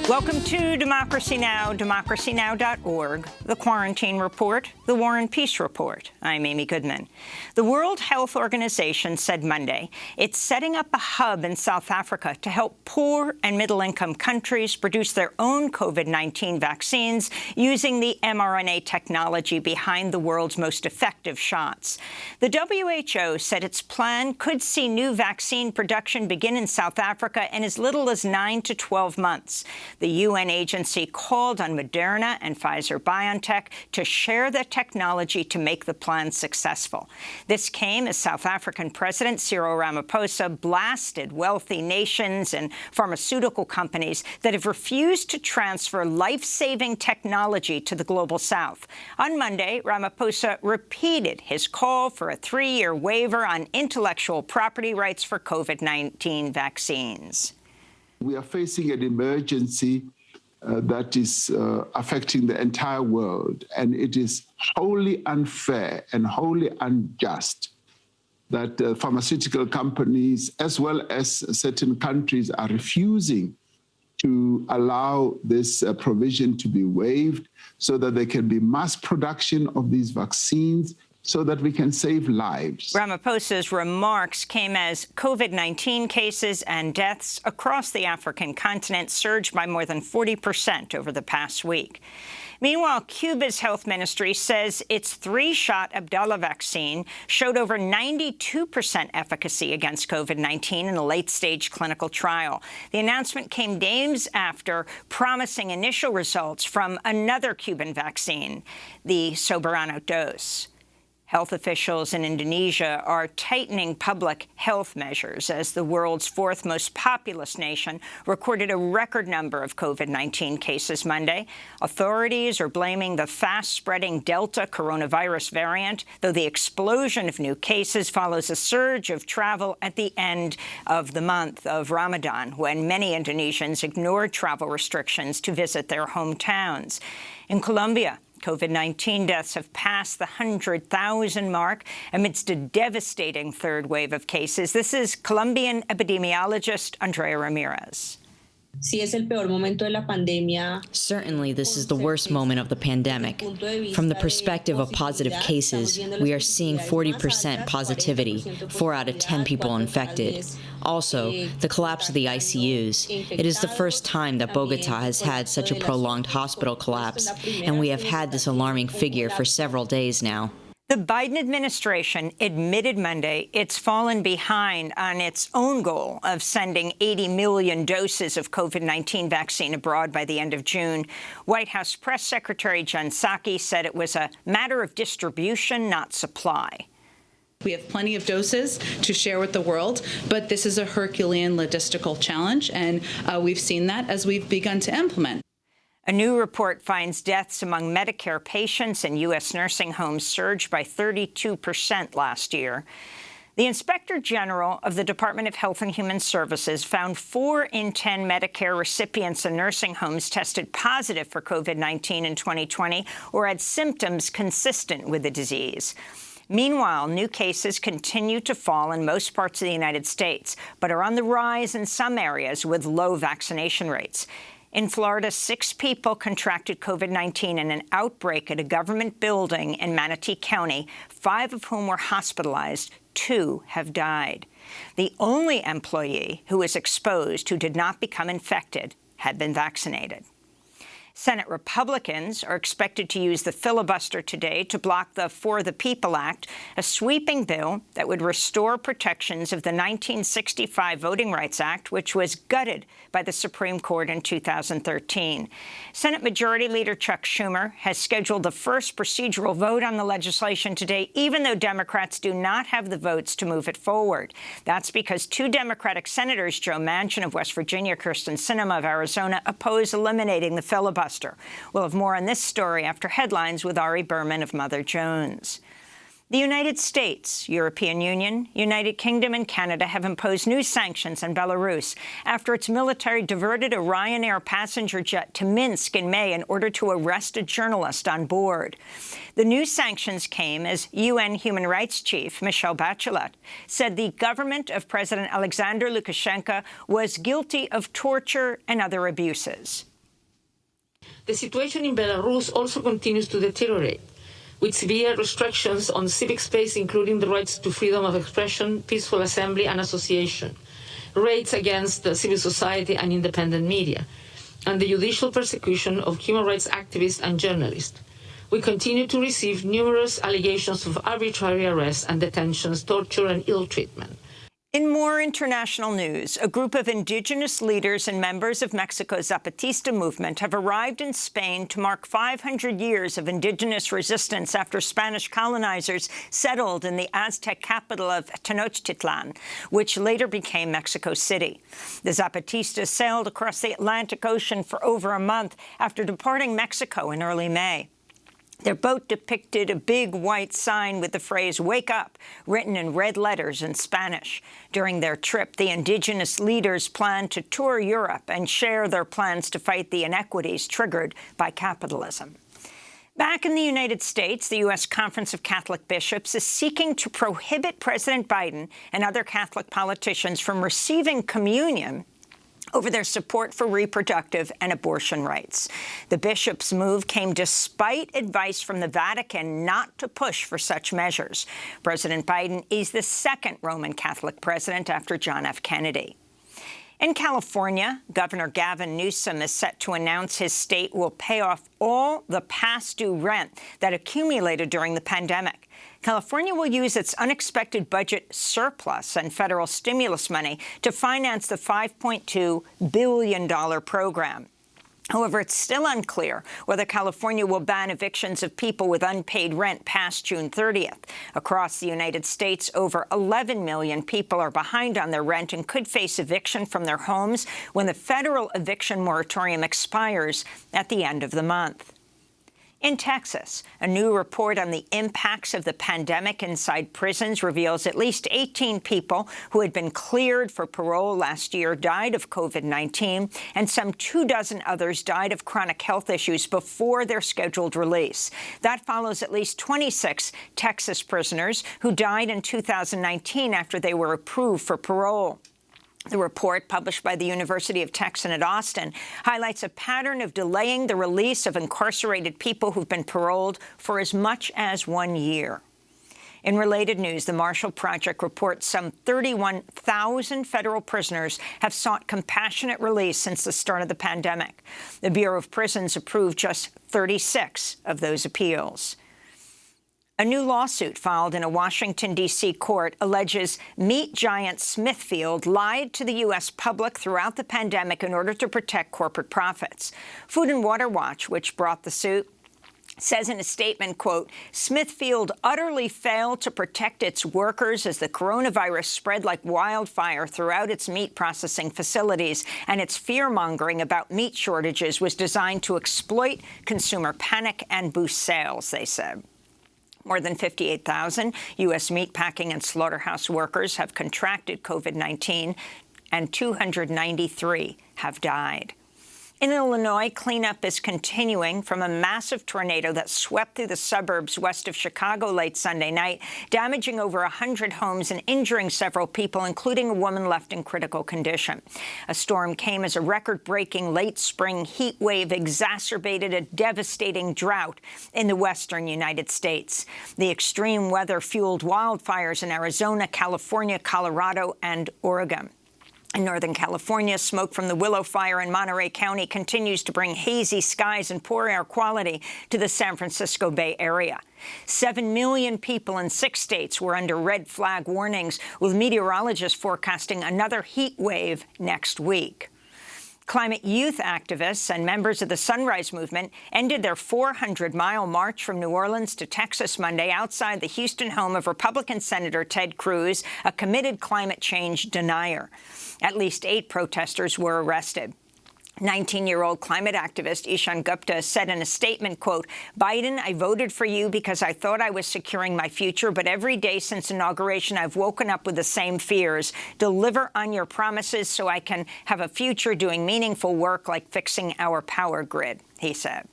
Welcome to Democracy Now!, democracynow.org, the Quarantine Report, the War and Peace Report. I'm Amy Goodman. The World Health Organization said Monday it's setting up a hub in South Africa to help poor and middle-income countries produce their own COVID-19 vaccines using the mRNA technology behind the world's most effective shots. The WHO said its plan could see new vaccine production begin in South Africa in as little as 9 to 12 months. The UN agency called on Moderna and Pfizer-BioNTech to share the technology to make the plan successful. This came as South African President Cyril Ramaphosa blasted wealthy nations and pharmaceutical companies that have refused to transfer life-saving technology to the Global South. On Monday, Ramaphosa repeated his call for a 3-year waiver on intellectual property rights for COVID-19 vaccines. We are facing an emergency that is affecting the entire world, and it is wholly unfair and wholly unjust that pharmaceutical companies, as well as certain countries, are refusing to allow this provision to be waived so that there can be mass production of these vaccines so that we can save lives. Ramaphosa's remarks came as COVID-19 cases and deaths across the African continent surged by more than 40% over the past week. Meanwhile, Cuba's health ministry says its 3-shot Abdala vaccine showed over 92% efficacy against COVID-19 in a late-stage clinical trial. The announcement came days after promising initial results from another Cuban vaccine, the Soberano dose. Health officials in Indonesia are tightening public health measures as the world's 4th most populous nation recorded a record number of COVID-19 cases Monday. Authorities are blaming the fast-spreading Delta coronavirus variant, though the explosion of new cases follows a surge of travel at the end of the month of Ramadan, when many Indonesians ignored travel restrictions to visit their hometowns. In Colombia, COVID-19 deaths have passed the 100,000 mark amidst a devastating 3rd wave of cases. This is Colombian epidemiologist Andrea Ramirez. Certainly, this is the worst moment of the pandemic. From the perspective of positive cases, we are seeing 40% positivity, 4 out of 10 people infected. Also, the collapse of the ICUs. It is the first time that Bogota has had such a prolonged hospital collapse, and we have had this alarming figure for several days now. The Biden administration admitted Monday it's fallen behind on its own goal of sending 80 million doses of COVID-19 vaccine abroad by the end of June. White House Press Secretary Jen Psaki said it was a matter of distribution, not supply. We have plenty of doses to share with the world, but this is a Herculean logistical challenge, and we've seen that as we've begun to implement. A new report finds deaths among Medicare patients in U.S. nursing homes surged by 32% last year. The Inspector General of the Department of Health and Human Services found 4 in 10 Medicare recipients in nursing homes tested positive for COVID-19 in 2020 or had symptoms consistent with the disease. Meanwhile, new cases continue to fall in most parts of the United States, but are on the rise in some areas with low vaccination rates. In Florida, 6 people contracted COVID-19 in an outbreak at a government building in Manatee County, 5 of whom were hospitalized. 2 have died. The only employee who was exposed who did not become infected had been vaccinated. Senate Republicans are expected to use the filibuster today to block the For the People Act, a sweeping bill that would restore protections of the 1965 Voting Rights Act, which was gutted by the Supreme Court in 2013. Senate Majority Leader Chuck Schumer has scheduled the first procedural vote on the legislation today, even though Democrats do not have the votes to move it forward. That's because 2 Democratic senators, Joe Manchin of West Virginia, Kyrsten Sinema of Arizona, oppose eliminating the filibuster. We'll have more on this story after headlines with Ari Berman of Mother Jones. The United States, European Union, United Kingdom and Canada have imposed new sanctions on Belarus after its military diverted a Ryanair passenger jet to Minsk in May in order to arrest a journalist on board. The new sanctions came as UN Human Rights Chief Michelle Bachelet said the government of President Alexander Lukashenko was guilty of torture and other abuses. The situation in Belarus also continues to deteriorate, with severe restrictions on civic space, including the rights to freedom of expression, peaceful assembly and association, raids against civil society and independent media, and the judicial persecution of human rights activists and journalists. We continue to receive numerous allegations of arbitrary arrests and detentions, torture and ill treatment. In more international news, a group of indigenous leaders and members of Mexico's Zapatista movement have arrived in Spain to mark 500 years of indigenous resistance after Spanish colonizers settled in the Aztec capital of Tenochtitlan, which later became Mexico City. The Zapatistas sailed across the Atlantic Ocean for over a month after departing Mexico in early May. Their boat depicted a big white sign with the phrase "Wake up" written in red letters in Spanish. During their trip, the indigenous leaders plan to tour Europe and share their plans to fight the inequities triggered by capitalism. Back in the United States, the U.S. Conference of Catholic Bishops is seeking to prohibit President Biden and other Catholic politicians from receiving communion over their support for reproductive and abortion rights. The bishops' move came despite advice from the Vatican not to push for such measures. President Biden is the second Roman Catholic president after John F. Kennedy. In California, Governor Gavin Newsom is set to announce his state will pay off all the past due rent that accumulated during the pandemic. California will use its unexpected budget surplus and federal stimulus money to finance the $5.2 billion program. However, it's still unclear whether California will ban evictions of people with unpaid rent past June 30th. Across the United States, over 11 million people are behind on their rent and could face eviction from their homes when the federal eviction moratorium expires at the end of the month. In Texas, a new report on the impacts of the pandemic inside prisons reveals at least 18 people who had been cleared for parole last year died of COVID-19, and some 24 others died of chronic health issues before their scheduled release. That follows at least 26 Texas prisoners who died in 2019 after they were approved for parole. The report, published by the University of Texas at Austin, highlights a pattern of delaying the release of incarcerated people who've been paroled for as much as 1 year. In related news, the Marshall Project reports some 31,000 federal prisoners have sought compassionate release since the start of the pandemic. The Bureau of Prisons approved just 36 of those appeals. A new lawsuit filed in a Washington, D.C. court alleges meat giant Smithfield lied to the U.S. public throughout the pandemic in order to protect corporate profits. Food and Water Watch, which brought the suit, says in a statement, quote, Smithfield utterly failed to protect its workers as the coronavirus spread like wildfire throughout its meat processing facilities, and its fear-mongering about meat shortages was designed to exploit consumer panic and boost sales, they said. More than 58,000 U.S. meatpacking and slaughterhouse workers have contracted COVID-19, and 293 have died. In Illinois, cleanup is continuing from a massive tornado that swept through the suburbs west of Chicago late Sunday night, damaging over 100 homes and injuring several people, including a woman left in critical condition. A storm came as a record-breaking late spring heat wave exacerbated a devastating drought in the western United States. The extreme weather fueled wildfires in Arizona, California, Colorado, and Oregon. In Northern California, smoke from the Willow Fire in Monterey County continues to bring hazy skies and poor air quality to the San Francisco Bay Area. 7 million people in 6 states were under red flag warnings, with meteorologists forecasting another heat wave next week. Climate youth activists and members of the Sunrise Movement ended their 400-mile march from New Orleans to Texas Monday outside the Houston home of Republican Senator Ted Cruz, a committed climate change denier. At least 8 protesters were arrested. 19-year-old climate activist Ishan Gupta said in a statement, quote, Biden, I voted for you because I thought I was securing my future, but every day since inauguration, I've woken up with the same fears. Deliver on your promises so I can have a future doing meaningful work like fixing our power grid, he said.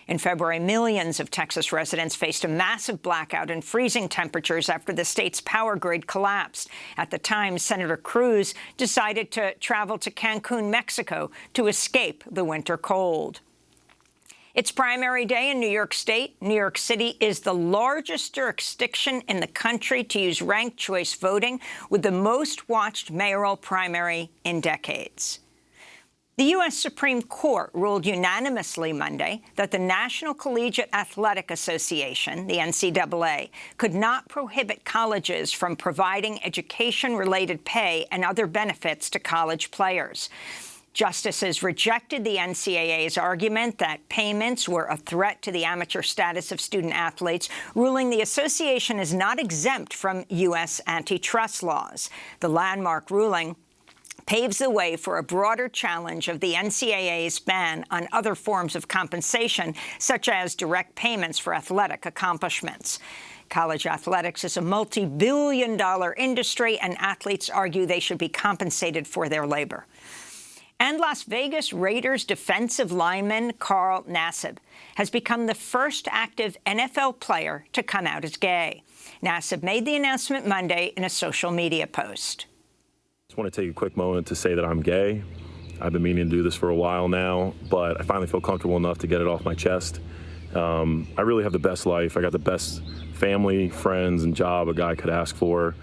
In February, millions of Texas residents faced a massive blackout and freezing temperatures after the state's power grid collapsed. At the time, Senator Cruz decided to travel to Cancun, Mexico, to escape the winter cold. It's primary day in New York State. New York City is the largest jurisdiction in the country to use ranked choice voting, with the most watched mayoral primary in decades. The U.S. Supreme Court ruled unanimously Monday that the National Collegiate Athletic Association, the NCAA, could not prohibit colleges from providing education-related pay and other benefits to college players. Justices rejected the NCAA's argument that payments were a threat to the amateur status of student athletes, ruling the association is not exempt from U.S. antitrust laws. The landmark ruling paves the way for a broader challenge of the NCAA's ban on other forms of compensation, such as direct payments for athletic accomplishments. College athletics is a multi-billion-dollar industry, and athletes argue they should be compensated for their labor. And Las Vegas Raiders defensive lineman Carl Nassib has become the first active NFL player to come out as gay. Nassib made the announcement Monday in a social media post. I just want to take a quick moment to say that I'm gay. I've been meaning to do this for a while now, but I finally feel comfortable enough to get it off my chest. I really have the best life. I got the best family, friends, and job a guy could ask for.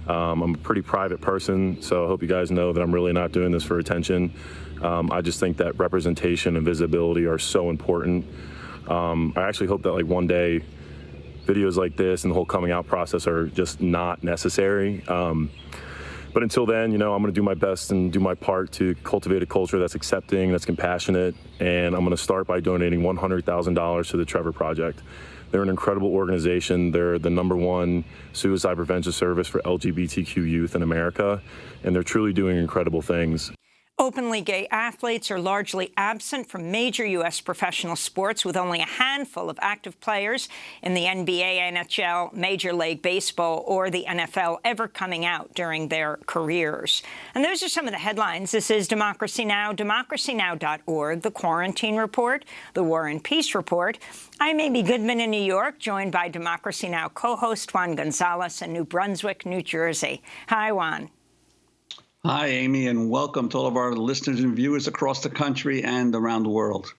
I'm a pretty private person, so I hope you guys know that I'm really not doing this for attention. I just think that representation and visibility are so important. I actually hope that one day videos like this and the whole coming out process are just not necessary. But until then, I'm going to do my best and do my part to cultivate a culture that's accepting, that's compassionate, and I'm going to start by donating $100,000 to the Trevor Project. They're an incredible organization. They're the #1 suicide prevention service for LGBTQ youth in America, and they're truly doing incredible things. Openly gay athletes are largely absent from major U.S. professional sports, with only a handful of active players in the NBA, NHL, Major League Baseball, or the NFL ever coming out during their careers. And those are some of the headlines. This is Democracy Now!, democracynow.org, The Quarantine Report, The War and Peace Report. I'm Amy Goodman in New York, joined by Democracy Now! Co-host Juan Gonzalez in New Brunswick, New Jersey. Hi, Juan. Hi, Amy, and welcome to all of our listeners and viewers across the country and around the world.